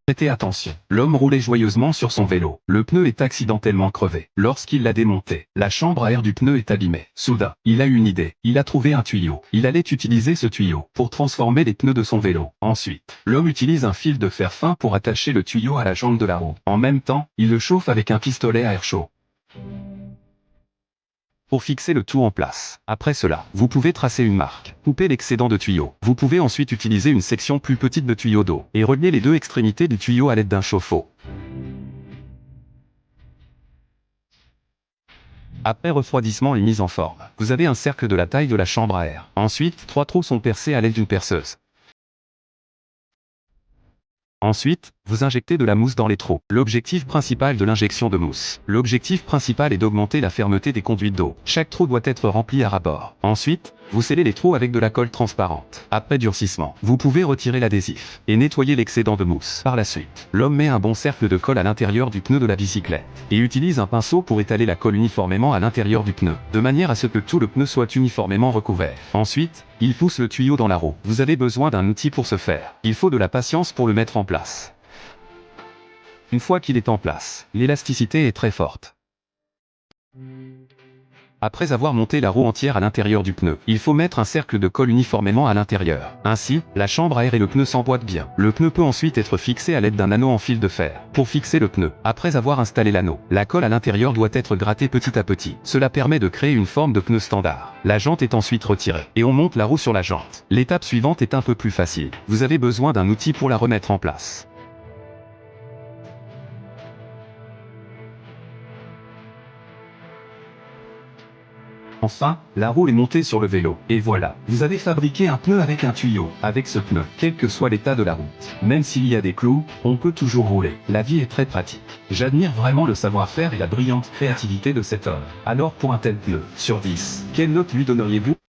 Prêtez attention. L'homme roulait joyeusement sur son vélo. Le pneu est accidentellement crevé. Lorsqu'il l'a démonté, la chambre à air du pneu est abîmée. Soudain, il a une idée. Il a trouvé un tuyau. Il allait utiliser ce tuyau pour transformer les pneus de son vélo. Ensuite, l'homme utilise un fil de fer fin pour attacher le tuyau à la jambe de la roue. En même temps, il le chauffe avec un pistolet à air chaud pour fixer le tout en place. Après cela, vous pouvez tracer une marque, couper l'excédent de tuyau. Vous pouvez ensuite utiliser une section plus petite de tuyau d'eau et relier les deux extrémités du tuyau à l'aide d'un chauffe-eau. Après refroidissement et mise en forme, vous avez un cercle de la taille de la chambre à air. Ensuite, 3 trous sont percés à l'aide d'une perceuse. Ensuite, vous injectez de la mousse dans les trous. L'objectif principal de l'injection de mousse. L'objectif principal est d'augmenter la fermeté des conduites d'eau. Chaque trou doit être rempli à ras bord. Ensuite, vous scellez les trous avec de la colle transparente. Après durcissement, vous pouvez retirer l'adhésif et nettoyer l'excédent de mousse. Par la suite, l'homme met un bon cercle de colle à l'intérieur du pneu de la bicyclette et utilise un pinceau pour étaler la colle uniformément à l'intérieur du pneu, de manière à ce que tout le pneu soit uniformément recouvert. Ensuite, il pousse le tuyau dans la roue. Vous avez besoin d'un outil pour ce faire. Il faut de la patience pour le mettre en place. Une fois qu'il est en place, l'élasticité est très forte. Après avoir monté la roue entière à l'intérieur du pneu, il faut mettre un cercle de colle uniformément à l'intérieur. Ainsi, la chambre à air et le pneu s'emboîtent bien. Le pneu peut ensuite être fixé à l'aide d'un anneau en fil de fer. Pour fixer le pneu, après avoir installé l'anneau, la colle à l'intérieur doit être grattée petit à petit. Cela permet de créer une forme de pneu standard. La jante est ensuite retirée, et on monte la roue sur la jante. L'étape suivante est un peu plus facile. Vous avez besoin d'un outil pour la remettre en place. Enfin, la roue est montée sur le vélo. Et voilà, vous avez fabriqué un pneu avec un tuyau. Avec ce pneu, quel que soit l'état de la route, même s'il y a des clous, on peut toujours rouler. La vie est très pratique. J'admire vraiment le savoir-faire et la brillante créativité de cet homme. Alors pour un tel pneu, sur 10, quelle note lui donneriez-vous ?